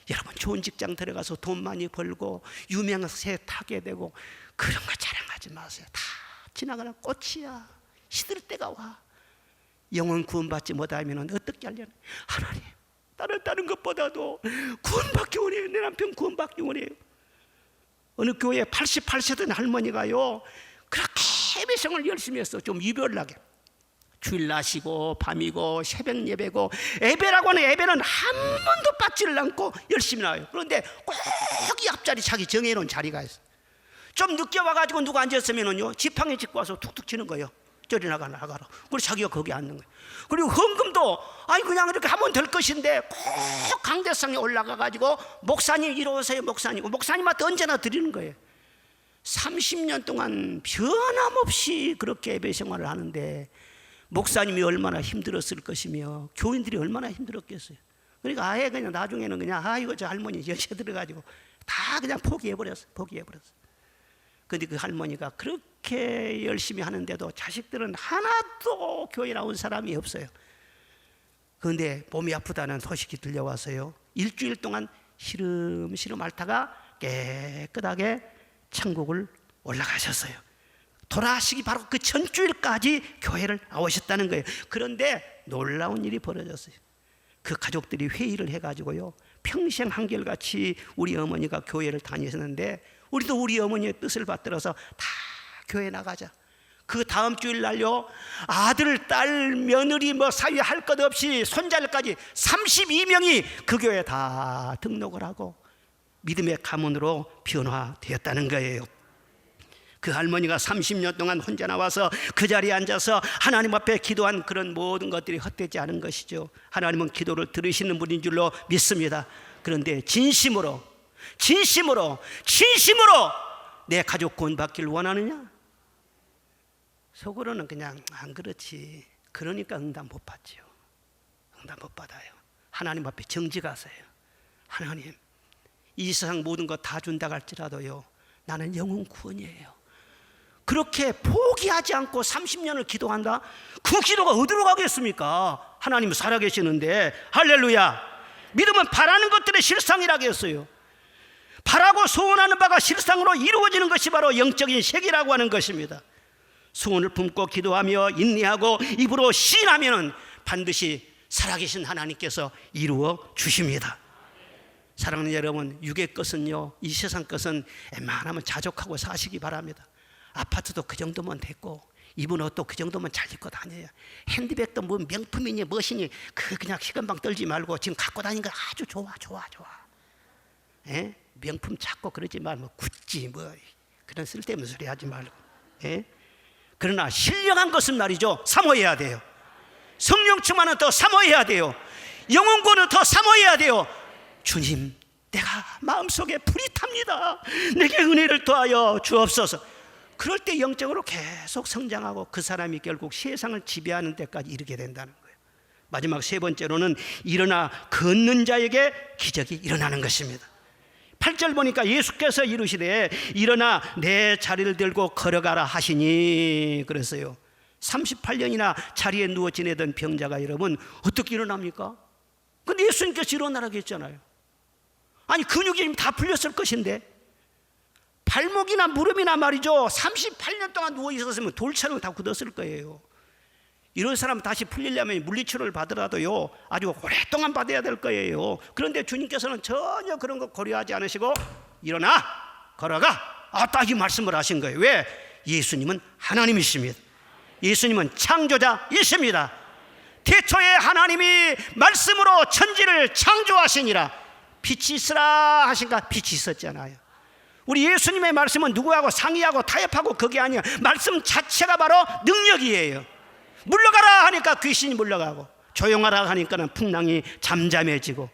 여러분 좋은 직장 들어가서 돈 많이 벌고 유명한 새 타게 되고 그런 거 자랑하지 마세요. 다 지나가는 꽃이야. 시들 때가 와. 영혼 구원받지 못하면 어떻게 하려나? 하나님, 다른 것보다도 구원받기 원해요. 내 남편 구원받기 원해요. 어느 교회에 88세 된 할머니가요, 그렇게 예배생활을 열심히 했어. 좀 유별나게 주일 나시고 밤이고 새벽 예배고, 예배라고 하는 예배는 한 번도 빠지를 않고 열심히 나와요. 그런데 꼭 이 앞자리 자기 정해놓은 자리가 있어. 좀 늦게 와가지고 누가 앉았으면은요, 지팡이 짚고 와서 툭툭 치는 거예요. 저리 나가라. 그리고 자기가 거기 앉는 거예요. 그리고 헌금도 그냥 이렇게 하면 될 것인데 꼭 강대상에 올라가가지고 목사님 이리 오세요. 목사님한테 언제나 드리는 거예요. 30년 동안 변함없이 그렇게 예배 생활을 하는데 목사님이 얼마나 힘들었을 것이며 교인들이 얼마나 힘들었겠어요. 그러니까 아예 그냥 나중에는 그냥 이거 저 할머니 여기에 들어가지고 다 그냥 포기해버렸어. 근데 그 할머니가 그렇게 열심히 하는데도 자식들은 하나도 교회 나온 사람이 없어요. 그런데 몸이 아프다는 소식이 들려와서요, 일주일 동안 시름시름 앓다가 깨끗하게 천국을 올라가셨어요. 돌아가시기 바로 그 전주일까지 교회를 나오셨다는 거예요. 그런데 놀라운 일이 벌어졌어요. 그 가족들이 회의를 해가지고요, 평생 한결같이 우리 어머니가 교회를 다니셨는데 우리도 우리 어머니의 뜻을 받들어서 다 교회 나가자. 그 다음 주일 날요, 아들, 딸, 며느리 사위 할 것 없이 손자들까지 32명이 그 교회에 다 등록을 하고 믿음의 가문으로 변화되었다는 거예요. 그 할머니가 30년 동안 혼자 나와서 그 자리에 앉아서 하나님 앞에 기도한 그런 모든 것들이 헛되지 않은 것이죠. 하나님은 기도를 들으시는 분인 줄로 믿습니다. 그런데 진심으로 내 가족 구원받기를 원하느냐? 속으로는 그냥 안 그렇지. 그러니까 응답 못 받죠. 응답 못 받아요. 하나님 앞에 정직하세요. 하나님, 이 세상 모든 것 다 준다 할지라도요, 나는 영혼 구원이에요. 그렇게 포기하지 않고 30년을 기도한다? 그 기도가 어디로 가겠습니까? 하나님 살아계시는데. 할렐루야. 믿음은 바라는 것들의 실상이라고 했어요. 바라고 소원하는 바가 실상으로 이루어지는 것이 바로 영적인 세계라고 하는 것입니다. 소원을 품고 기도하며 인내하고 입으로 시인하면 반드시 살아계신 하나님께서 이루어 주십니다. 사랑하는 여러분, 육의 것은요, 이 세상 것은 웬만하면 자족하고 사시기 바랍니다. 아파트도 그 정도면 됐고, 입은 옷도 그 정도면 잘 입고 다녀요. 핸드백도 뭐 명품이니 무엇이니 그냥 시간방 떨지 말고 지금 갖고 다니는 거 아주 좋아. 에? 명품 찾고 그러지 말고 구찌 그런 쓸데없는 소리 하지 말고. 에? 그러나 신령한 것은 말이죠, 사모해야 돼요. 성령 충만은 더 사모해야 돼요. 영혼구원은 더 사모해야 돼요. 주님, 내가 마음속에 불이 탑니다. 내게 은혜를 더하여 주옵소서. 그럴 때 영적으로 계속 성장하고 그 사람이 결국 세상을 지배하는 데까지 이르게 된다는 거예요. 마지막 세 번째로는 일어나 걷는 자에게 기적이 일어나는 것입니다. 8절 보니까 예수께서 이르시되 일어나 내 자리를 들고 걸어가라 하시니 그랬어요. 38년이나 자리에 누워 지내던 병자가 여러분 어떻게 일어납니까? 근데 예수님께서 일어나라고 했잖아요. 아니 근육이 다 풀렸을 것인데 발목이나 무릎이나 말이죠, 38년 동안 누워 있었으면 돌처럼 다 굳었을 거예요. 이런 사람 다시 풀리려면 물리치료를 받으라도요 아주 오랫동안 받아야 될 거예요. 그런데 주님께서는 전혀 그런 거 고려하지 않으시고 일어나 걸어가, 딱 이 말씀을 하신 거예요. 왜? 예수님은 하나님이십니다. 예수님은 창조자이십니다. 태초에 하나님이 말씀으로 천지를 창조하시니라. 빛이 있으라 하신가? 빛이 있었잖아요. 우리 예수님의 말씀은 누구하고 상의하고 타협하고 그게 아니야. 말씀 자체가 바로 능력이에요. 물러가라 하니까 귀신이 물러가고, 조용하라 하니까는 풍랑이 잠잠해지고,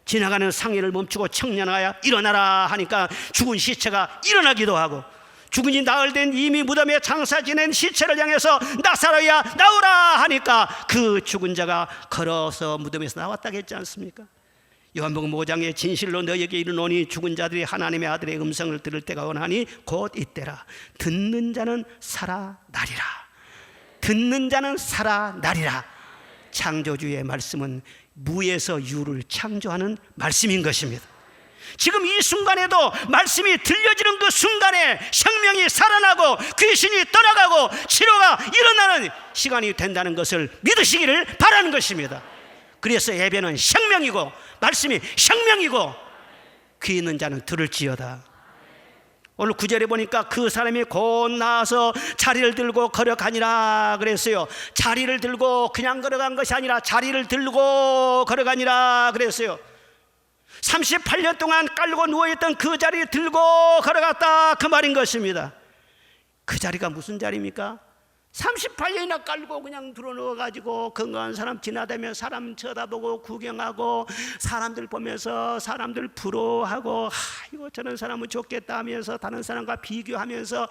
지나가는 상의를 멈추고 청년아야 일어나라 하니까 죽은 시체가 일어나기도 하고, 죽은 지 나흘 된 이미 무덤에 장사 지낸 시체를 향해서 나사로야 나오라 하니까 그 죽은 자가 걸어서 무덤에서 나왔다고 했지 않습니까? 요한복음 5장에 진실로 너에게 이르노니 죽은 자들이 하나님의 아들의 음성을 들을 때가 오나니 곧 이때라. 듣는 자는 살아나리라. 듣는 자는 살아나리라. 창조주의 말씀은 무에서 유를 창조하는 말씀인 것입니다. 지금 이 순간에도 말씀이 들려지는 그 순간에 생명이 살아나고 귀신이 떠나가고 치료가 일어나는 시간이 된다는 것을 믿으시기를 바라는 것입니다. 그래서 예배는 생명이고 말씀이 생명이고 귀 있는 자는 들을지어다. 오늘 9절에 보니까 그 사람이 곧 나와서 자리를 들고 걸어가니라 그랬어요. 자리를 들고 그냥 걸어간 것이 아니라 자리를 들고 걸어가니라 그랬어요. 38년 동안 깔고 누워있던 그 자리를 들고 걸어갔다 그 말인 것입니다. 그 자리가 무슨 자리입니까? 38년이나 깔고 그냥 들어누워가지고 건강한 사람 지나다니면 사람 쳐다보고 구경하고 사람들 보면서 사람들 부러워하고 이거 저런 사람은 좋겠다 하면서 다른 사람과 비교하면서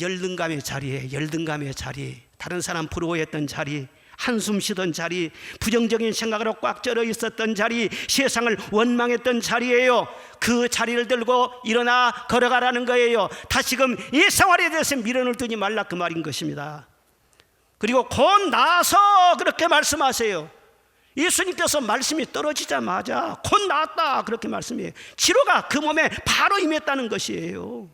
열등감의 자리에 열등감의 자리, 다른 사람 부러워했던 자리, 한숨 쉬던 자리, 부정적인 생각으로 꽉 쩔어 있었던 자리, 세상을 원망했던 자리예요. 그 자리를 들고 일어나 걸어가라는 거예요. 다시금 이 생활에 대해서 미련을 두지 말라, 그 말인 것입니다. 그리고 곧 나서 그렇게 말씀하세요. 예수님께서 말씀이 떨어지자마자 곧 나았다 그렇게 말씀해요. 치료가 그 몸에 바로 임했다는 것이에요.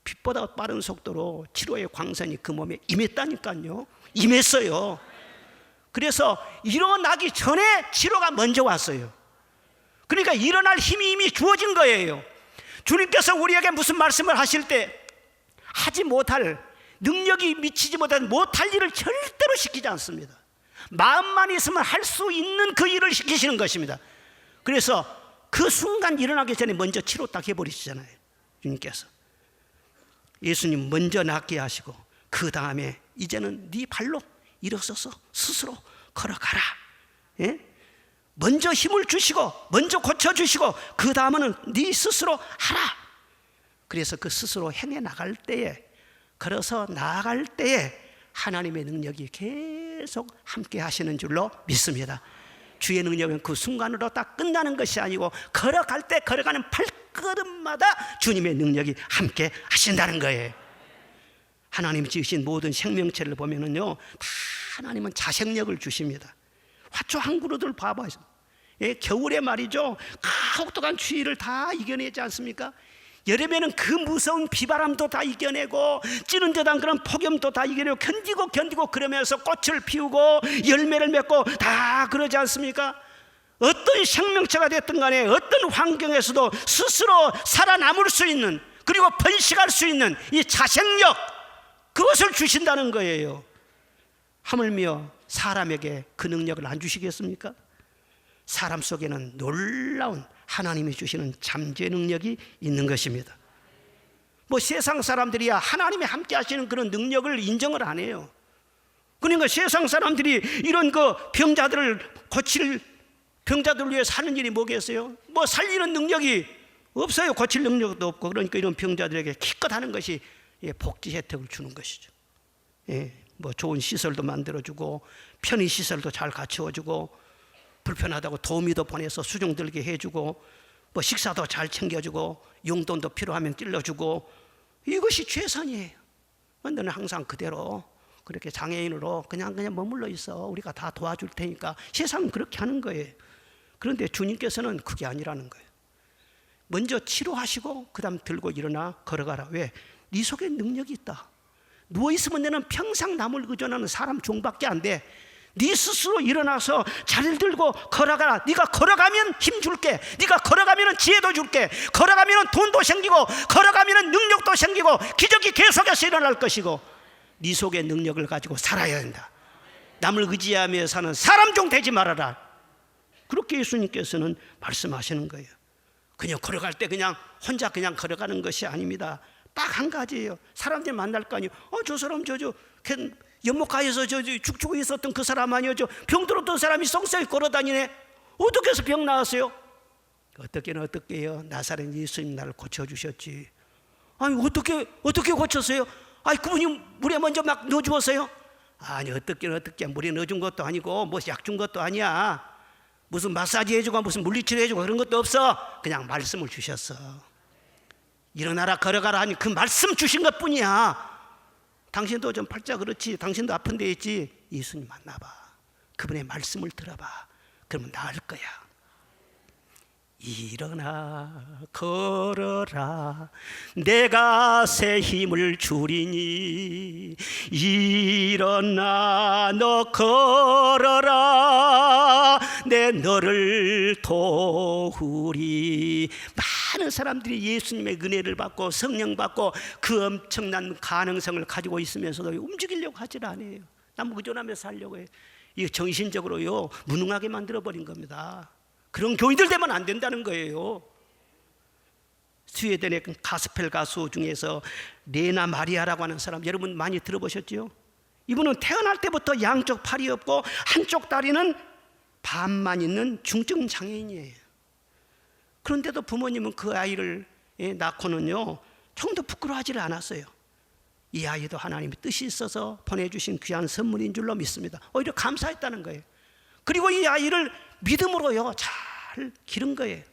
빛보다 빠른 속도로 치료의 광선이 그 몸에 임했다니까요. 임했어요. 그래서 일어나기 전에 치료가 먼저 왔어요. 그러니까 일어날 힘이 이미 주어진 거예요. 주님께서 우리에게 무슨 말씀을 하실 때 하지 못할, 능력이 미치지 못할 일을 절대로 시키지 않습니다. 마음만 있으면 할 수 있는 그 일을 시키시는 것입니다. 그래서 그 순간 일어나기 전에 먼저 치료 딱 해버리시잖아요. 주님께서 예수님 먼저 낫게 하시고 그 다음에 이제는 네 발로 일어서서 스스로 걸어가라. 예? 먼저 힘을 주시고 먼저 고쳐주시고 그 다음은 네 스스로 하라. 그래서 그 스스로 행해 나갈 때에, 걸어서 나아갈 때에 하나님의 능력이 계속 함께 하시는 줄로 믿습니다. 주의 능력은 그 순간으로 딱 끝나는 것이 아니고 걸어갈 때 걸어가는 발걸음마다 주님의 능력이 함께 하신다는 거예요. 하나님이 지으신 모든 생명체를 보면은요, 다 하나님은 자생력을 주십니다. 화초 한 그루들 봐봐요. 예, 겨울에 말이죠, 그 혹독한 추위를 다 이겨내지 않습니까? 여름에는 그 무서운 비바람도 다 이겨내고 찌는 듯한 그런 폭염도 다 이겨내고 견디고 그러면서 꽃을 피우고 열매를 맺고 다 그러지 않습니까? 어떤 생명체가 됐든 간에 어떤 환경에서도 스스로 살아남을 수 있는, 그리고 번식할 수 있는 이 자생력, 그것을 주신다는 거예요. 하물며 사람에게 그 능력을 안 주시겠습니까? 사람 속에는 놀라운 하나님이 주시는 잠재 능력이 있는 것입니다. 뭐 세상 사람들이야 하나님이 함께 하시는 그런 능력을 인정을 안 해요. 그러니까 세상 사람들이 이런 그 병자들을 고칠, 병자들을 위해 사는 일이 뭐겠어요? 뭐 살리는 능력이 없어요. 고칠 능력도 없고. 그러니까 이런 병자들에게 기껏 하는 것이 복지 혜택을 주는 것이죠. 뭐 좋은 시설도 만들어주고 편의시설도 잘 갖추어주고 불편하다고 도우미도 보내서 수종 들게 해주고 뭐 식사도 잘 챙겨주고 용돈도 필요하면 찔러주고, 이것이 최선이에요. 너는 항상 그대로 그렇게 장애인으로 그냥 머물러 있어. 우리가 다 도와줄 테니까. 세상은 그렇게 하는 거예요. 그런데 주님께서는 그게 아니라는 거예요. 먼저 치료하시고 그 다음 들고 일어나 걸어가라. 왜? 네 속에 능력이 있다. 누워있으면 너는 평생 남을 의존하는 사람 종밖에 안 돼. 네 스스로 일어나서 자리를 들고 걸어가라. 네가 걸어가면 힘 줄게. 네가 걸어가면 지혜도 줄게. 걸어가면 돈도 생기고 걸어가면 능력도 생기고 기적이 계속해서 일어날 것이고, 네 속에 능력을 가지고 살아야 한다. 남을 의지하며 사는 사람 종 되지 말아라. 그렇게 예수님께서는 말씀하시는 거예요. 그냥 걸어갈 때 그냥 혼자 그냥 걸어가는 것이 아닙니다. 딱 한 가지예요. 사람들 만날 거 아니에요. 저 사람 연못가에서 죽고 있었던 그 사람 아니에요? 병 들었던 사람이 썽썽이 걸어다니네. 어떻게 해서 병 나았어요? 어떻게는 어떻게요? 나사렛 예수님 나를 고쳐주셨지. 아니 어떻게 고쳤어요? 아니 그분이 물에 먼저 막 넣어주었어요? 아니 어떻게 물에 넣어준 것도 아니고 뭐 약 준 것도 아니야. 무슨 마사지 해주고 무슨 물리치료 해주고 그런 것도 없어. 그냥 말씀을 주셨어. 일어나라 걸어가라 하니 그 말씀 주신 것뿐이야. 당신도 좀 팔자 그렇지, 당신도 아픈 데 있지, 예수님 만나봐. 그분의 말씀을 들어봐. 그러면 나을 거야. 일어나 걸어라, 내가 새 힘을 주리니. 일어나 너 걸어라, 내 너를 도우리. 많은 사람들이 예수님의 은혜를 받고 성령 받고 그 엄청난 가능성을 가지고 있으면서도 움직이려고 하질 않아요. 남 의존하며 살려고 해요. 이거 정신적으로요 무능하게 만들어버린 겁니다. 그런 교인들 되면 안 된다는 거예요. 스웨덴의 가스펠 가수 중에서 레나 마리아라고 하는 사람, 여러분 많이 들어보셨죠? 이분은 태어날 때부터 양쪽 팔이 없고 한쪽 다리는 반만 있는 중증 장애인이에요. 그런데도 부모님은 그 아이를 낳고는요 조금도 부끄러워하지를 않았어요. 이 아이도 하나님의 뜻이 있어서 보내주신 귀한 선물인 줄로 믿습니다. 오히려 감사했다는 거예요. 그리고 이 아이를 믿음으로요 잘 기른 거예요.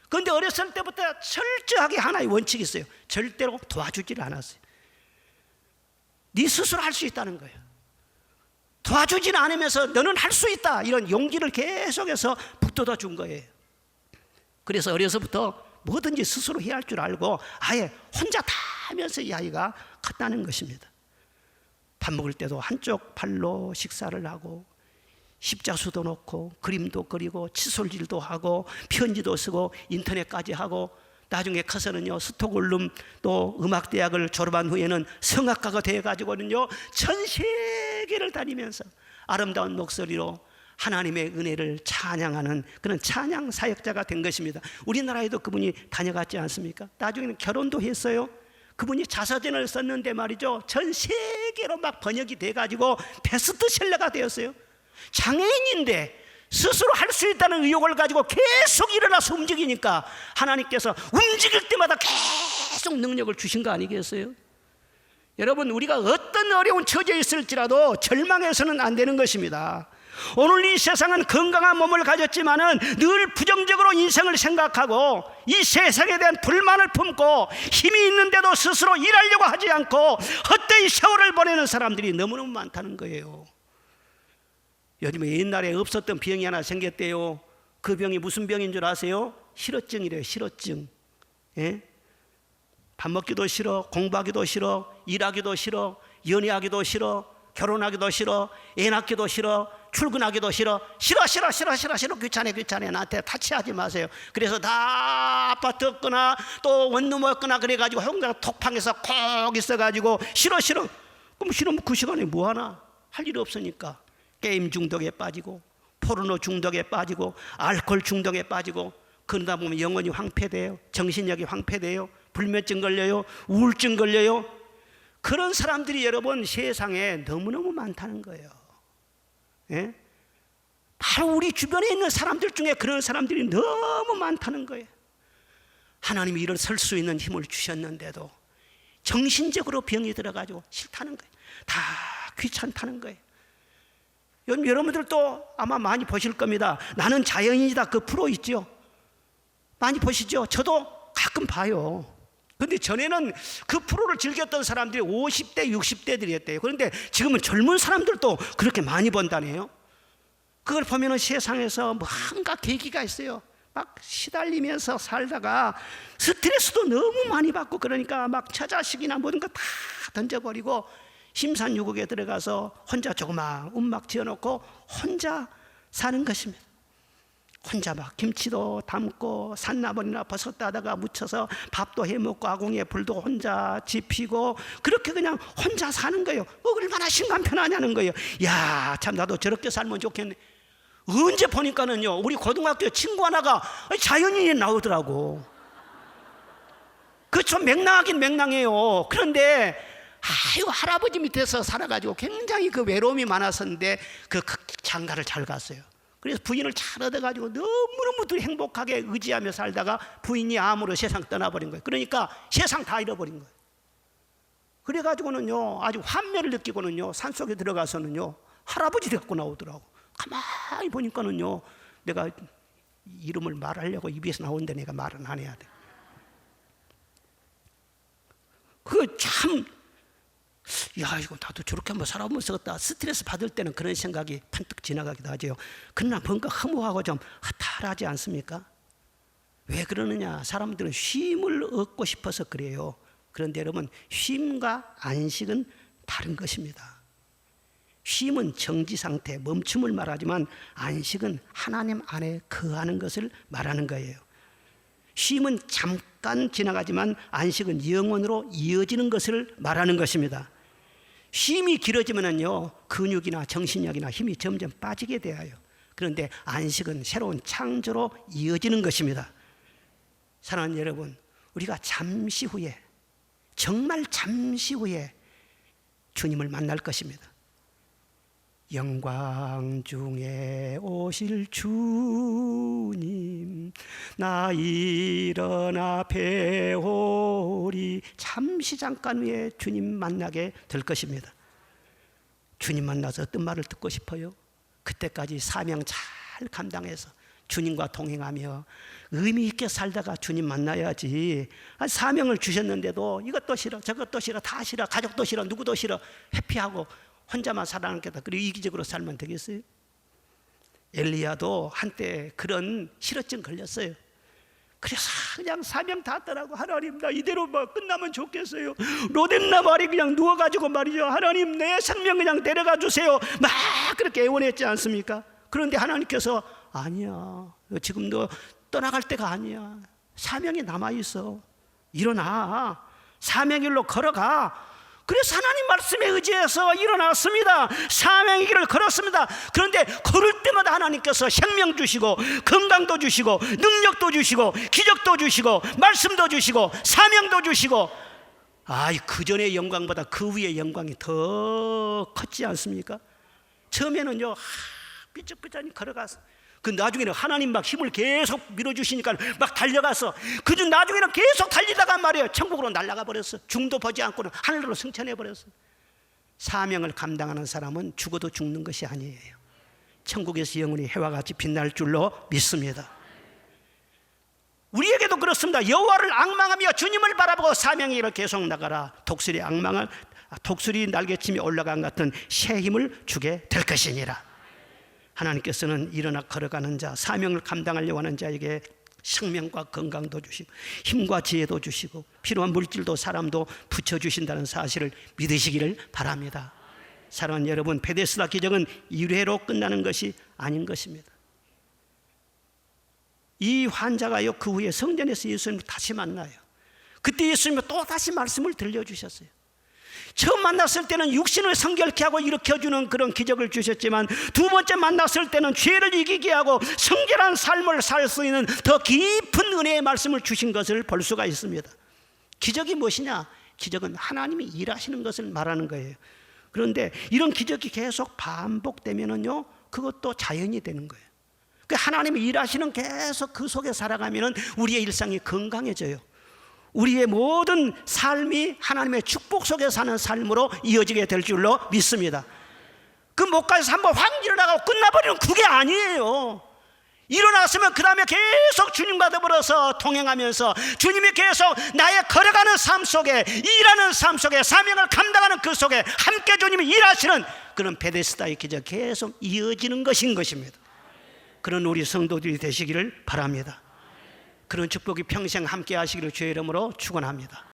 그런데 어렸을 때부터 철저하게 하나의 원칙이 있어요. 절대로 도와주지를 않았어요. 네 스스로 할 수 있다는 거예요. 도와주지는 않으면서 너는 할 수 있다 이런 용기를 계속해서 북돋아 준 거예요. 그래서 어려서부터 뭐든지 스스로 해야 할 줄 알고 아예 혼자 다 하면서 이 아이가 컸다는 것입니다. 밥 먹을 때도 한쪽 팔로 식사를 하고 십자수도 놓고 그림도 그리고 칫솔질도 하고 편지도 쓰고 인터넷까지 하고 나중에 커서는요 스톡홀름 또 음악대학을 졸업한 후에는 성악가가 되어가지고는요 전 세계를 다니면서 아름다운 목소리로 하나님의 은혜를 찬양하는 그런 찬양 사역자가 된 것입니다. 우리나라에도 그분이 다녀갔지 않습니까? 나중에는 결혼도 했어요. 그분이 자서전을 썼는데 말이죠 전 세계로 막 번역이 돼가지고 베스트셀러가 되었어요. 장애인인데 스스로 할 수 있다는 의욕을 가지고 계속 일어나서 움직이니까 하나님께서 움직일 때마다 계속 능력을 주신 거 아니겠어요? 여러분, 우리가 어떤 어려운 처지에 있을지라도 절망해서는 안 되는 것입니다. 오늘 이 세상은 건강한 몸을 가졌지만은 늘 부정적으로 인생을 생각하고 이 세상에 대한 불만을 품고 힘이 있는데도 스스로 일하려고 하지 않고 헛되이 세월을 보내는 사람들이 너무너무 많다는 거예요. 요즘에 옛날에 없었던 병이 하나 생겼대요. 그 병이 무슨 병인 줄 아세요? 실어증이래요. 실어증. 예? 밥 먹기도 싫어, 공부하기도 싫어, 일하기도 싫어, 연애하기도 싫어, 결혼하기도 싫어, 애 낳기도 싫어, 출근하기도 싫어, 싫어, 귀찮아, 나한테 타치하지 마세요. 그래서 다 아파트 없거나 또 원룸 없거나 그래가지고 혼자 톡방에서 콕 있어가지고 싫어. 그럼 싫으면 그 시간에 뭐하나? 할 일 없으니까 게임 중독에 빠지고 포르노 중독에 빠지고 알코올 중독에 빠지고 그러다 보면 영혼이 황폐돼요. 정신력이 황폐돼요. 불면증 걸려요. 우울증 걸려요. 그런 사람들이 여러분 세상에 너무너무 많다는 거예요. 예? 바로 우리 주변에 있는 사람들 중에 그런 사람들이 너무 많다는 거예요. 하나님이 일어설 수 있는 힘을 주셨는데도 정신적으로 병이 들어가지고 싫다는 거예요. 다 귀찮다는 거예요. 여러분들도 아마 많이 보실 겁니다. 나는 자연인이다 그 프로 있죠. 많이 보시죠. 저도 가끔 봐요. 그런데 전에는 그 프로를 즐겼던 사람들이 50대 60대들이었대요. 그런데 지금은 젊은 사람들도 그렇게 많이 본다네요. 그걸 보면은 세상에서 뭔가 계기가 있어요. 막 시달리면서 살다가 스트레스도 너무 많이 받고 그러니까 막 처자식이나 모든 거 다 던져버리고 심산유곡에 들어가서 혼자 조그만 움막 지어놓고 혼자 사는 것입니다. 혼자 막 김치도 담고 산나물이나 버섯 따다가 무쳐서 밥도 해먹고 아궁이에 불도 혼자 지피고 그렇게 그냥 혼자 사는 거예요. 얼마나 심간 편하냐는 거예요. 야, 참 나도 저렇게 살면 좋겠네. 언제 보니까는요 우리 고등학교 친구 하나가 자연인이 나오더라고. 그 좀 맹랑하긴 맹랑해요. 그런데 아이고 할아버지 밑에서 살아가지고 굉장히 그 외로움이 많았었는데 그 장가를 잘 갔어요. 그래서 부인을 잘 얻어가지고 너무너무 행복하게 의지하며 살다가 부인이 암으로 세상 떠나버린 거예요. 그러니까 세상 다 잃어버린 거예요. 그래가지고는요 아주 환멸을 느끼고는요 산속에 들어가서는요 할아버지 갖고 나오더라고. 가만히 보니까는요 내가 이름을 말하려고 입에서 나오는데 내가 말은 안 해야 돼. 그 참 야 이거 나도 저렇게 한번 살아보면 쓰겠다. 스트레스 받을 때는 그런 생각이 판뜩 지나가기도 하죠. 그러나 뭔가 허무하고 좀 허탈하지 않습니까? 왜 그러느냐? 사람들은 쉼을 얻고 싶어서 그래요. 그런데 여러분 쉼과 안식은 다른 것입니다. 쉼은 정지 상태, 멈춤을 말하지만 안식은 하나님 안에 거하는 것을 말하는 거예요. 쉼은 잠깐 지나가지만 안식은 영원으로 이어지는 것을 말하는 것입니다. 쉼이 길어지면요 근육이나 정신력이나 힘이 점점 빠지게 되어요. 그런데 안식은 새로운 창조로 이어지는 것입니다. 사랑하는 여러분, 우리가 잠시 후에 정말 잠시 후에 주님을 만날 것입니다. 영광 중에 오실 주님 나 일어나 배우리. 잠시 잠깐 후에 주님 만나게 될 것입니다. 주님 만나서 어떤 말을 듣고 싶어요? 그때까지 사명 잘 감당해서 주님과 동행하며 의미 있게 살다가 주님 만나야지. 사명을 주셨는데도 이것도 싫어 저것도 싫어 다 싫어 가족도 싫어 누구도 싫어 회피하고 혼자만 살아남겠다 그리고 이기적으로 살면 되겠어요? 엘리야도 한때 그런 실어증 걸렸어요. 그래서 그냥 사명 다 떠나고 하나님 나 이대로 끝나면 좋겠어요. 로뎀나 말이 그냥 누워가지고 말이죠. 하나님 내 생명 그냥 데려가 주세요. 막 그렇게 애원했지 않습니까? 그런데 하나님께서 아니야 지금도 떠나갈 때가 아니야. 사명이 남아있어. 일어나 사명의 길로 걸어가. 그래서 하나님 말씀에 의지해서 일어났습니다. 사명의 길을 걸었습니다. 그런데 걸을 때마다 하나님께서 생명 주시고 건강도 주시고 능력도 주시고 기적도 주시고 말씀도 주시고 사명도 주시고 그 전의 영광보다 그 위의 영광이 더 컸지 않습니까? 처음에는요 삐쩍삐쩍 걸어가서 그 나중에는 하나님 막 힘을 계속 밀어주시니까 막 달려가서 그중 나중에는 계속 달리다가 말이에요 천국으로 날아가 버렸어. 중도 보지 않고는 하늘로 승천해 버렸어. 사명을 감당하는 사람은 죽어도 죽는 것이 아니에요. 천국에서 영원히 해와 같이 빛날 줄로 믿습니다. 우리에게도 그렇습니다. 여호와를 앙망하며 주님을 바라보고 사명의 길을 계속 나가라. 독수리 날개침이 올라간 같은 새 힘을 주게 될 것이니라. 하나님께서는 일어나 걸어가는 자, 사명을 감당하려고 하는 자에게 생명과 건강도 주시고 힘과 지혜도 주시고 필요한 물질도 사람도 붙여주신다는 사실을 믿으시기를 바랍니다. 사랑하는 여러분, 베데스다 기적은 1회로 끝나는 것이 아닌 것입니다. 이 환자가요 그 후에 성전에서 예수님을 다시 만나요. 그때 예수님이 또 다시 말씀을 들려주셨어요. 처음 만났을 때는 육신을 성결케 하고 일으켜주는 그런 기적을 주셨지만 두 번째 만났을 때는 죄를 이기게 하고 성결한 삶을 살 수 있는 더 깊은 은혜의 말씀을 주신 것을 볼 수가 있습니다. 기적이 무엇이냐? 기적은 하나님이 일하시는 것을 말하는 거예요. 그런데 이런 기적이 계속 반복되면은요 그것도 자연이 되는 거예요. 하나님이 일하시는 계속 그 속에 살아가면은 우리의 일상이 건강해져요. 우리의 모든 삶이 하나님의 축복 속에 사는 삶으로 이어지게 될 줄로 믿습니다. 그 목까지 한번 확 일어나고 끝나버리는 그게 아니에요. 일어났으면 그 다음에 계속 주님과 더불어서 동행하면서 주님이 계속 나의 걸어가는 삶 속에 일하는 삶 속에 사명을 감당하는 그 속에 함께 주님이 일하시는 그런 베데스다의 기적 계속 이어지는 것인 것입니다. 그런 우리 성도들이 되시기를 바랍니다. 그런 축복이 평생 함께 하시기를 주의 이름으로 축원합니다.